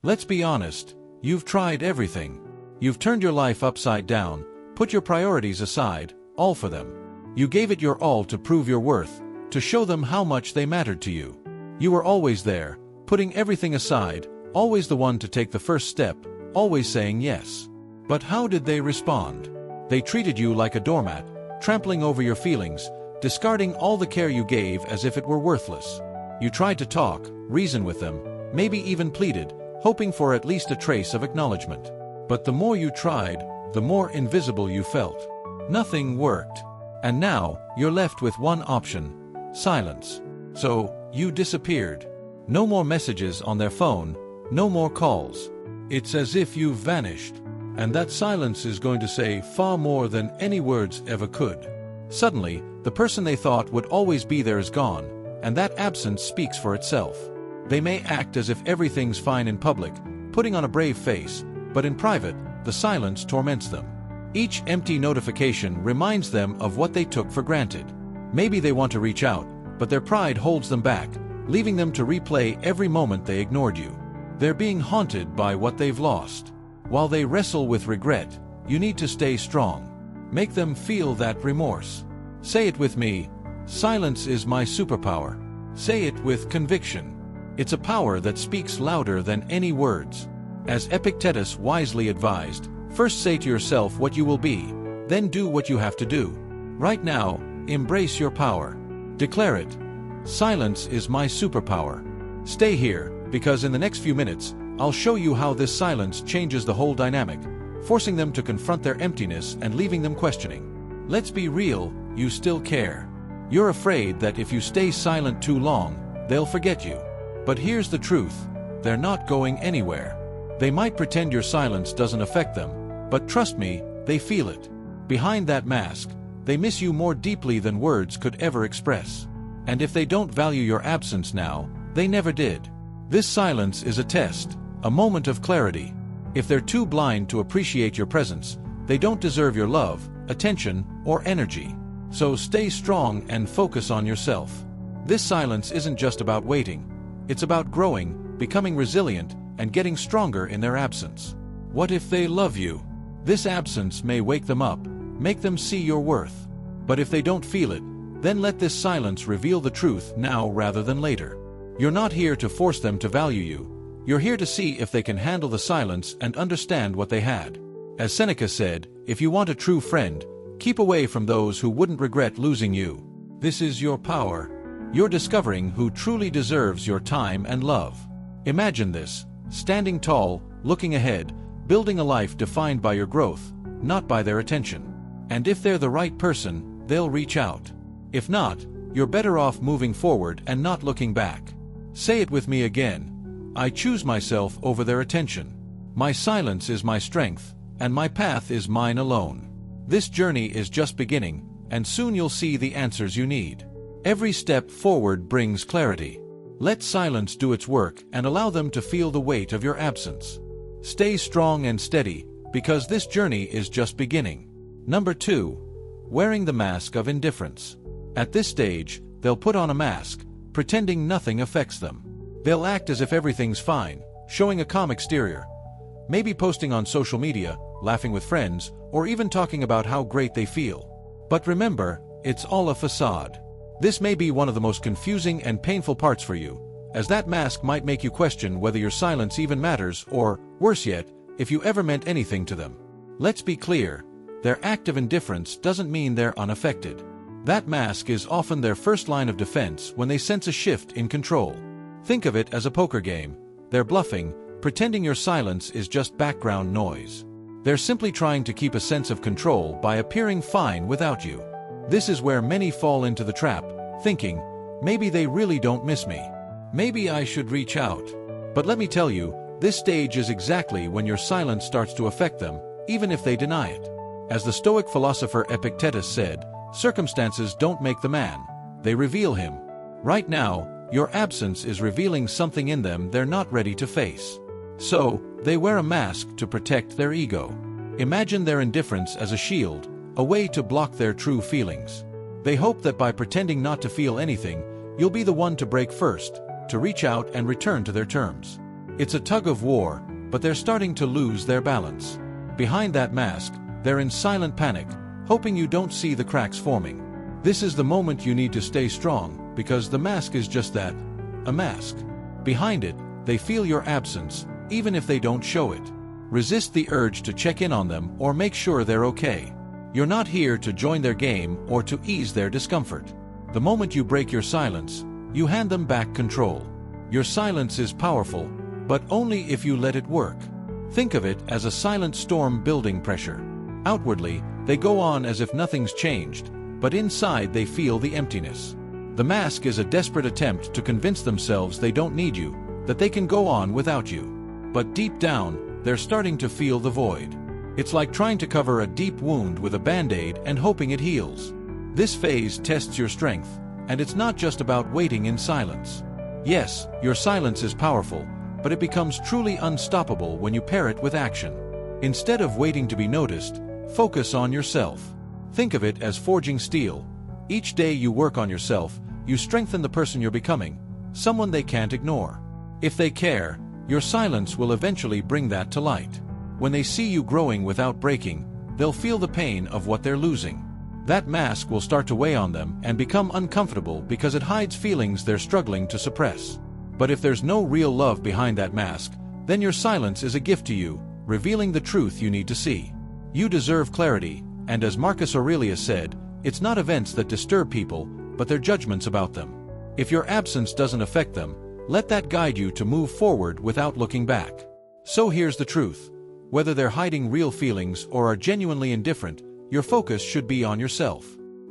Let's be honest, you've tried everything. You've turned your life upside down, put your priorities aside, all for them. You gave it your all to prove your worth, to show them how much they mattered to you. You were always there, putting everything aside, always the one to take the first step, always saying yes. But how did they respond? They treated you like a doormat, trampling over your feelings, discarding all the care you gave as if it were worthless. You tried to talk, reason with them, maybe even pleaded, hoping for at least a trace of acknowledgement. But the more you tried, the more invisible you felt. Nothing worked. And now, you're left with one option: silence. So, you disappeared. No more messages on their phone, no more calls. It's as if you've vanished. And that silence is going to say far more than any words ever could. Suddenly, the person they thought would always be there is gone, and that absence speaks for itself. They may act as if everything's fine in public, putting on a brave face, but in private, the silence torments them. Each empty notification reminds them of what they took for granted. Maybe they want to reach out, but their pride holds them back, leaving them to replay every moment they ignored you. They're being haunted by what they've lost. While they wrestle with regret, you need to stay strong. Make them feel that remorse. Say it with me: silence is my superpower. Say it with conviction. It's a power that speaks louder than any words. As Epictetus wisely advised, first say to yourself what you will be, then do what you have to do. Right now, embrace your power. Declare it. Silence is my superpower. Stay here, because in the next few minutes, I'll show you how this silence changes the whole dynamic, forcing them to confront their emptiness and leaving them questioning. Let's be real, you still care. You're afraid that if you stay silent too long, they'll forget you. But here's the truth: they're not going anywhere. They might pretend your silence doesn't affect them, but trust me, they feel it. Behind that mask, they miss you more deeply than words could ever express. And if they don't value your absence now, they never did. This silence is a test, a moment of clarity. If they're too blind to appreciate your presence, they don't deserve your love, attention, or energy. So stay strong and focus on yourself. This silence isn't just about waiting. It's about growing, becoming resilient, and getting stronger in their absence. What if they love you? This absence may wake them up, make them see your worth. But if they don't feel it, then let this silence reveal the truth now rather than later. You're not here to force them to value you. You're here to see if they can handle the silence and understand what they had. As Seneca said, if you want a true friend, keep away from those who wouldn't regret losing you. This is your power. You're discovering who truly deserves your time and love. Imagine this: standing tall, looking ahead, building a life defined by your growth, not by their attention. And if they're the right person, they'll reach out. If not, you're better off moving forward and not looking back. Say it with me again: I choose myself over their attention. My silence is my strength, and my path is mine alone. This journey is just beginning, and soon you'll see the answers you need. Every step forward brings clarity. Let silence do its work and allow them to feel the weight of your absence. Stay strong and steady, because this journey is just beginning. Number 2. Wearing the mask of indifference. At this stage, they'll put on a mask, pretending nothing affects them. They'll act as if everything's fine, showing a calm exterior. Maybe posting on social media, laughing with friends, or even talking about how great they feel. But remember, it's all a facade. This may be one of the most confusing and painful parts for you, as that mask might make you question whether your silence even matters or, worse yet, if you ever meant anything to them. Let's be clear: their act of indifference doesn't mean they're unaffected. That mask is often their first line of defense when they sense a shift in control. Think of it as a poker game. They're bluffing, pretending your silence is just background noise. They're simply trying to keep a sense of control by appearing fine without you. This is where many fall into the trap, thinking, maybe they really don't miss me. Maybe I should reach out. But let me tell you, this stage is exactly when your silence starts to affect them, even if they deny it. As the Stoic philosopher Epictetus said, circumstances don't make the man, they reveal him. Right now, your absence is revealing something in them they're not ready to face. So, they wear a mask to protect their ego. Imagine their indifference as a shield, a way to block their true feelings. They hope that by pretending not to feel anything, you'll be the one to break first, to reach out and return to their terms. It's a tug of war, but they're starting to lose their balance. Behind that mask, they're in silent panic, hoping you don't see the cracks forming. This is the moment you need to stay strong, because the mask is just that, a mask. Behind it, they feel your absence, even if they don't show it. Resist the urge to check in on them or make sure they're okay. You're not here to join their game or to ease their discomfort. The moment you break your silence, you hand them back control. Your silence is powerful, but only if you let it work. Think of it as a silent storm building pressure. Outwardly, they go on as if nothing's changed, but inside they feel the emptiness. The mask is a desperate attempt to convince themselves they don't need you, that they can go on without you. But deep down, they're starting to feel the void. It's like trying to cover a deep wound with a band-aid and hoping it heals. This phase tests your strength, and it's not just about waiting in silence. Yes, your silence is powerful, but it becomes truly unstoppable when you pair it with action. Instead of waiting to be noticed, focus on yourself. Think of it as forging steel. Each day you work on yourself, you strengthen the person you're becoming, someone they can't ignore. If they care, your silence will eventually bring that to light. When they see you growing without breaking, they'll feel the pain of what they're losing. That mask will start to weigh on them and become uncomfortable because it hides feelings they're struggling to suppress. But if there's no real love behind that mask, then your silence is a gift to you, revealing the truth you need to see. You deserve clarity, and as Marcus Aurelius said, it's not events that disturb people, but their judgments about them. If your absence doesn't affect them, let that guide you to move forward without looking back. So here's the truth. Whether they're hiding real feelings or are genuinely indifferent, your focus should be on yourself.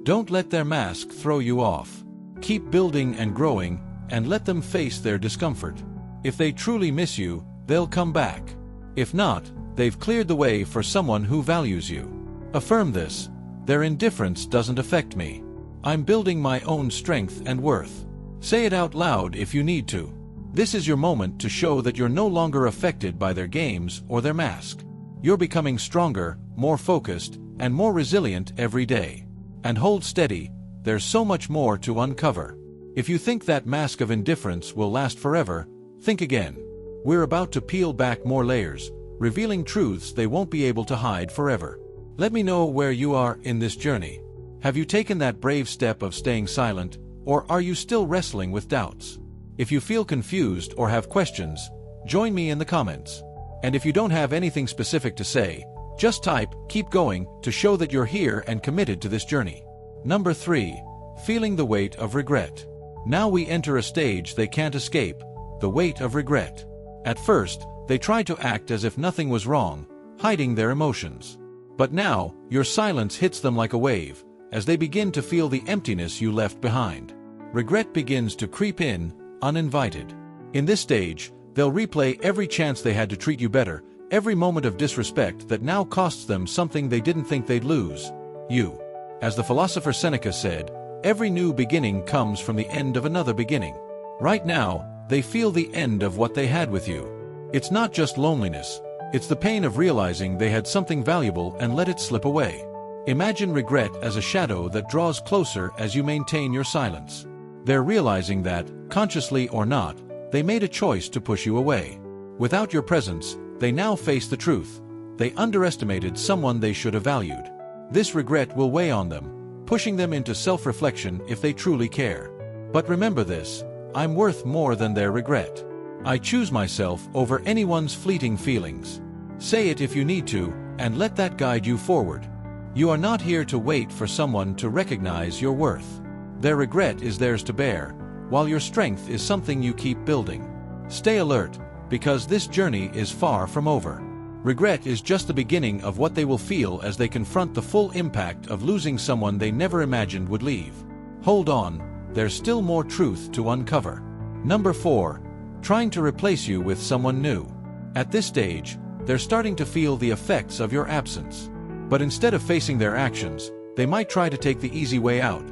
Don't let their mask throw you off. Keep building and growing, and let them face their discomfort. If they truly miss you, they'll come back. If not, they've cleared the way for someone who values you. Affirm this: their indifference doesn't affect me. I'm building my own strength and worth. Say it out loud if you need to. This is your moment to show that you're no longer affected by their games or their mask. You're becoming stronger, more focused, and more resilient every day. And hold steady, there's so much more to uncover. If you think that mask of indifference will last forever, think again. We're about to peel back more layers, revealing truths they won't be able to hide forever. Let me know where you are in this journey. Have you taken that brave step of staying silent, or are you still wrestling with doubts? If you feel confused or have questions, join me in the comments. And if you don't have anything specific to say, just type "keep going" to show that you're here and committed to this journey. Number 3. Feeling the weight of regret. Now we enter a stage they can't escape, the weight of regret. At first, they tried to act as if nothing was wrong, hiding their emotions. But now, your silence hits them like a wave, as they begin to feel the emptiness you left behind. Regret begins to creep in, uninvited. In this stage, they'll replay every chance they had to treat you better, every moment of disrespect that now costs them something they didn't think they'd lose: you. As the philosopher Seneca said, every new beginning comes from the end of another beginning. Right now, they feel the end of what they had with you. It's not just loneliness, it's the pain of realizing they had something valuable and let it slip away. Imagine regret as a shadow that draws closer as you maintain your silence. They're realizing that, consciously or not, they made a choice to push you away. Without your presence, they now face the truth. They underestimated someone they should have valued. This regret will weigh on them, pushing them into self-reflection if they truly care. But remember this: I'm worth more than their regret. I choose myself over anyone's fleeting feelings. Say it if you need to, and let that guide you forward. You are not here to wait for someone to recognize your worth. Their regret is theirs to bear, while your strength is something you keep building. Stay alert, because this journey is far from over. Regret is just the beginning of what they will feel as they confront the full impact of losing someone they never imagined would leave. Hold on, there's still more truth to uncover. Number 4. Trying to replace you with someone new. At this stage, they're starting to feel the effects of your absence. But instead of facing their actions, they might try to take the easy way out,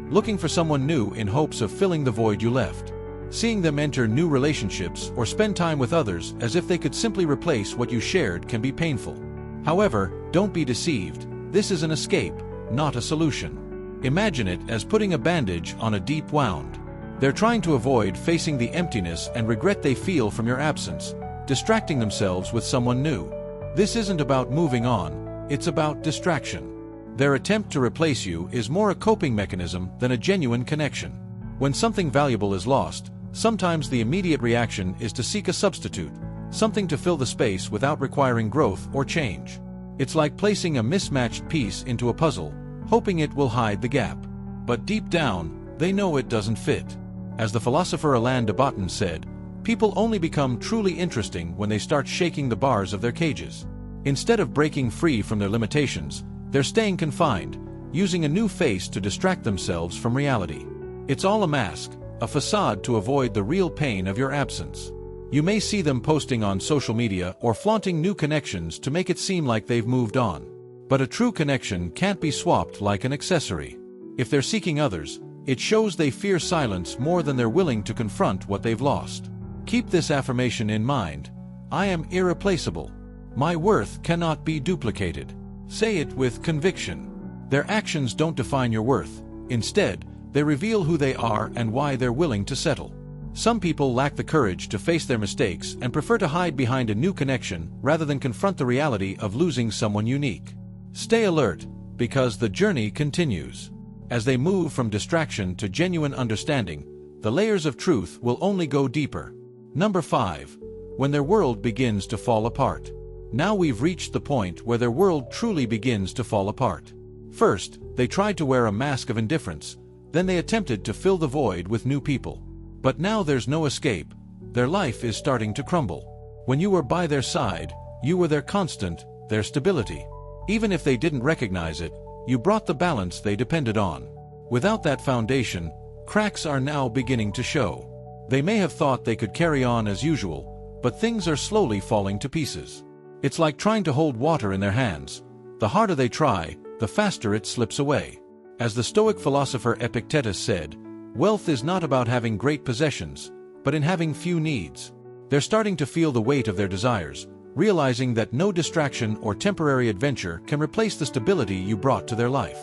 looking for someone new in hopes of filling the void you left. Seeing them enter new relationships or spend time with others as if they could simply replace what you shared can be painful. However, don't be deceived. This is an escape, not a solution. Imagine it as putting a bandage on a deep wound. They're trying to avoid facing the emptiness and regret they feel from your absence, distracting themselves with someone new. This isn't about moving on, it's about distraction. Their attempt to replace you is more a coping mechanism than a genuine connection. When something valuable is lost, sometimes the immediate reaction is to seek a substitute, something to fill the space without requiring growth or change. It's like placing a mismatched piece into a puzzle, hoping it will hide the gap. But deep down, they know it doesn't fit. As the philosopher Alain de Botton said, people only become truly interesting when they start shaking the bars of their cages. Instead of breaking free from their limitations, they're staying confined, using a new face to distract themselves from reality. It's all a mask, a facade to avoid the real pain of your absence. You may see them posting on social media or flaunting new connections to make it seem like they've moved on. But a true connection can't be swapped like an accessory. If they're seeking others, it shows they fear silence more than they're willing to confront what they've lost. Keep this affirmation in mind: I am irreplaceable. My worth cannot be duplicated. Say it with conviction. Their actions don't define your worth. Instead, they reveal who they are and why they're willing to settle. Some people lack the courage to face their mistakes and prefer to hide behind a new connection rather than confront the reality of losing someone unique. Stay alert, because the journey continues. As they move from distraction to genuine understanding, the layers of truth will only go deeper. Number 5. When their world begins to fall apart. Now we've reached the point where their world truly begins to fall apart. First, they tried to wear a mask of indifference, then they attempted to fill the void with new people. But now there's no escape. Their life is starting to crumble. When you were by their side, you were their constant, their stability. Even if they didn't recognize it, you brought the balance they depended on. Without that foundation, cracks are now beginning to show. They may have thought they could carry on as usual, but things are slowly falling to pieces. It's like trying to hold water in their hands. The harder they try, the faster it slips away. As the Stoic philosopher Epictetus said, wealth is not about having great possessions, but in having few needs. They're starting to feel the weight of their desires, realizing that no distraction or temporary adventure can replace the stability you brought to their life.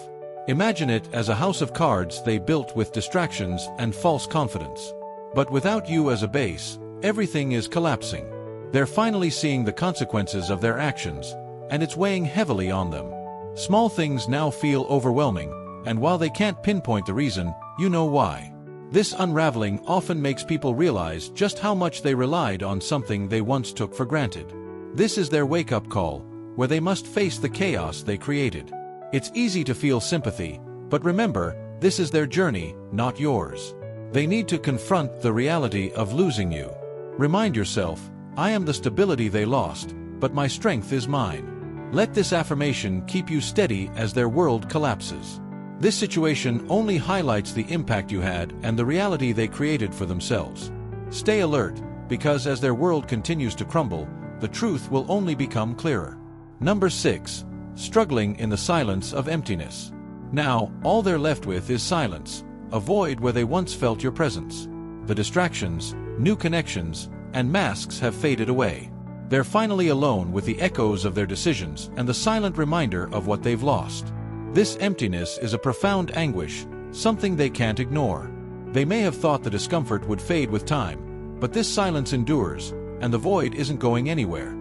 Imagine it as a house of cards they built with distractions and false confidence. But without you as a base, everything is collapsing. They're finally seeing the consequences of their actions, and it's weighing heavily on them. Small things now feel overwhelming, and while they can't pinpoint the reason, you know why. This unraveling often makes people realize just how much they relied on something they once took for granted. This is their wake-up call, where they must face the chaos they created. It's easy to feel sympathy, but remember, this is their journey, not yours. They need to confront the reality of losing you. Remind yourself, I am the stability they lost, but my strength is mine. Let this affirmation keep you steady as their world collapses. This situation only highlights the impact you had and the reality they created for themselves. Stay alert, because as their world continues to crumble, the truth will only become clearer. Number 6. Struggling in the silence of emptiness. Now, all they're left with is silence, a void where they once felt your presence. The distractions, new connections, and masks have faded away. They're finally alone with the echoes of their decisions and the silent reminder of what they've lost. This emptiness is a profound anguish, something they can't ignore. They may have thought the discomfort would fade with time, but this silence endures, and the void isn't going anywhere.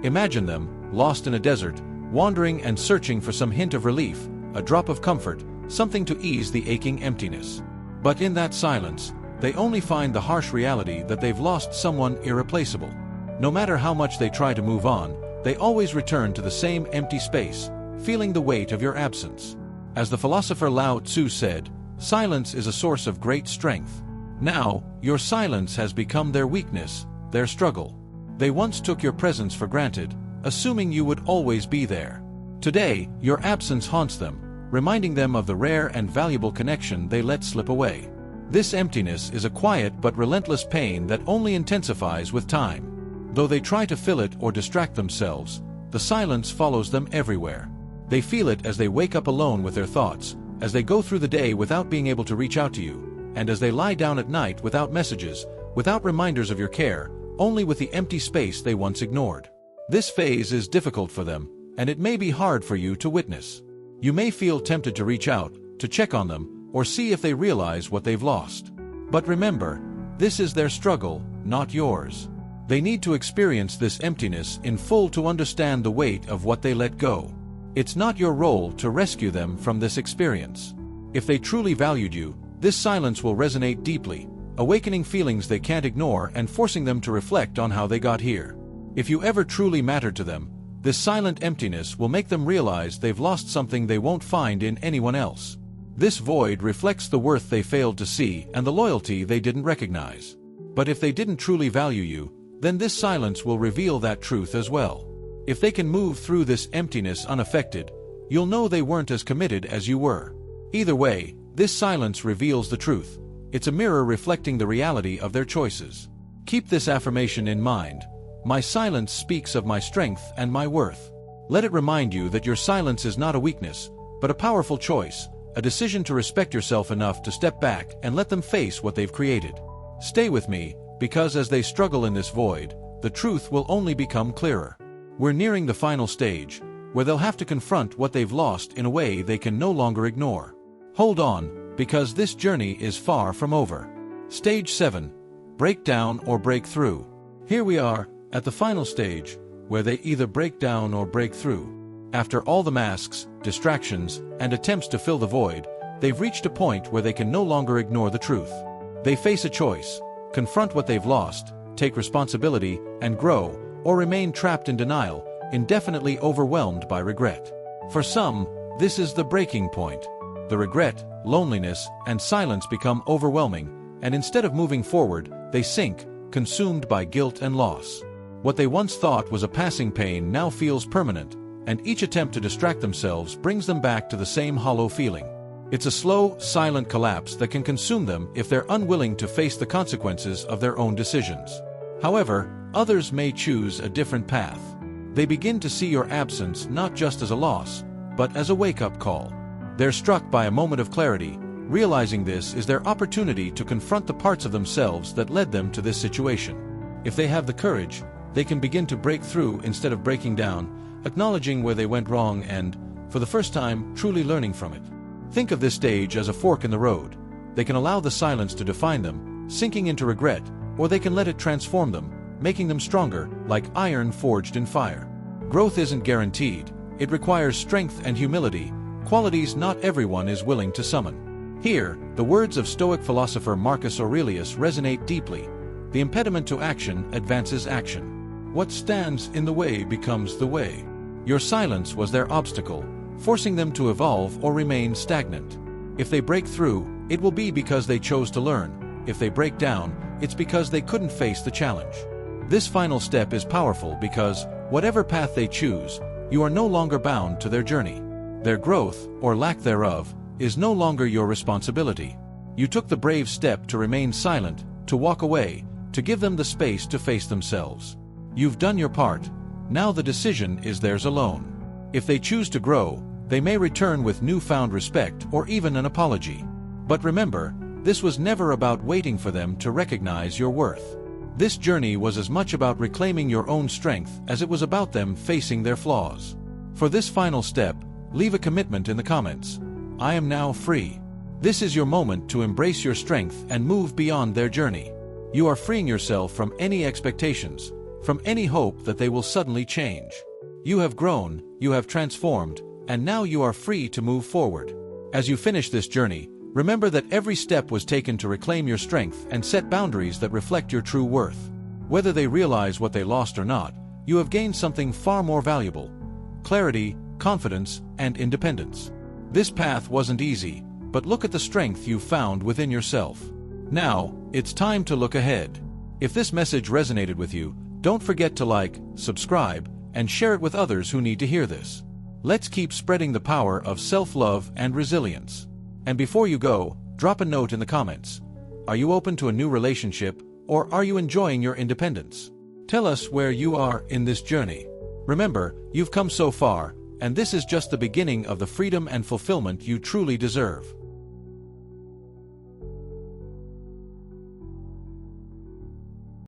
Imagine them, lost in a desert, wandering and searching for some hint of relief, a drop of comfort, something to ease the aching emptiness. But in that silence, they only find the harsh reality that they've lost someone irreplaceable. No matter how much they try to move on, they always return to the same empty space, feeling the weight of your absence. As the philosopher Lao Tzu said, silence is a source of great strength. Now, your silence has become their weakness, their struggle. They once took your presence for granted, assuming you would always be there. Today, your absence haunts them, reminding them of the rare and valuable connection they let slip away. This emptiness is a quiet but relentless pain that only intensifies with time. Though they try to fill it or distract themselves, the silence follows them everywhere. They feel it as they wake up alone with their thoughts, as they go through the day without being able to reach out to you, and as they lie down at night without messages, without reminders of your care, only with the empty space they once ignored. This phase is difficult for them, and it may be hard for you to witness. You may feel tempted to reach out, to check on them, or see if they realize what they've lost. But remember, this is their struggle, not yours. They need to experience this emptiness in full to understand the weight of what they let go. It's not your role to rescue them from this experience. If they truly valued you, this silence will resonate deeply, awakening feelings they can't ignore and forcing them to reflect on how they got here. If you ever truly mattered to them, this silent emptiness will make them realize they've lost something they won't find in anyone else. This void reflects the worth they failed to see and the loyalty they didn't recognize. But if they didn't truly value you, then this silence will reveal that truth as well. If they can move through this emptiness unaffected, you'll know they weren't as committed as you were. Either way, this silence reveals the truth. It's a mirror reflecting the reality of their choices. Keep this affirmation in mind. My silence speaks of my strength and my worth. Let it remind you that your silence is not a weakness, but a powerful choice, a decision to respect yourself enough to step back and let them face what they've created. Stay with me, because as they struggle in this void, the truth will only become clearer. We're nearing the final stage, where they'll have to confront what they've lost in a way they can no longer ignore. Hold on, because this journey is far from over. Stage 7. Break down or break through. Here we are, at the final stage, where they either break down or break through. After all the masks, distractions, and attempts to fill the void, they've reached a point where they can no longer ignore the truth. They face a choice: confront what they've lost, take responsibility, and grow, or remain trapped in denial, indefinitely overwhelmed by regret. For some, this is the breaking point. The regret, loneliness, and silence become overwhelming, and instead of moving forward, they sink, consumed by guilt and loss. What they once thought was a passing pain now feels permanent, and each attempt to distract themselves brings them back to the same hollow feeling. It's a slow, silent collapse that can consume them if they're unwilling to face the consequences of their own decisions. However, others may choose a different path. They begin to see your absence not just as a loss, but as a wake-up call. They're struck by a moment of clarity, realizing this is their opportunity to confront the parts of themselves that led them to this situation. If they have the courage, they can begin to break through instead of breaking down, acknowledging where they went wrong and, for the first time, truly learning from it. Think of this stage as a fork in the road. They can allow the silence to define them, sinking into regret, or they can let it transform them, making them stronger, like iron forged in fire. Growth isn't guaranteed. It requires strength and humility, qualities not everyone is willing to summon. Here, the words of Stoic philosopher Marcus Aurelius resonate deeply. The impediment to action advances action. What stands in the way becomes the way. Your silence was their obstacle, forcing them to evolve or remain stagnant. If they break through, it will be because they chose to learn. If they break down, it's because they couldn't face the challenge. This final step is powerful because, whatever path they choose, you are no longer bound to their journey. Their growth, or lack thereof, is no longer your responsibility. You took the brave step to remain silent, to walk away, to give them the space to face themselves. You've done your part. Now the decision is theirs alone. If they choose to grow, they may return with newfound respect or even an apology. But remember, this was never about waiting for them to recognize your worth. This journey was as much about reclaiming your own strength as it was about them facing their flaws. For this final step, leave a commitment in the comments. I am now free. This is your moment to embrace your strength and move beyond their journey. You are freeing yourself from any expectations, from any hope that they will suddenly change. You have grown, you have transformed, and now you are free to move forward. As you finish this journey, remember that every step was taken to reclaim your strength and set boundaries that reflect your true worth. Whether they realize what they lost or not, you have gained something far more valuable: clarity, confidence, and independence. This path wasn't easy, but look at the strength you've found within yourself. Now, it's time to look ahead. If this message resonated with you, don't forget to like, subscribe, and share it with others who need to hear this. Let's keep spreading the power of self-love and resilience. And before you go, drop a note in the comments. Are you open to a new relationship, or are you enjoying your independence? Tell us where you are in this journey. Remember, you've come so far, and this is just the beginning of the freedom and fulfillment you truly deserve.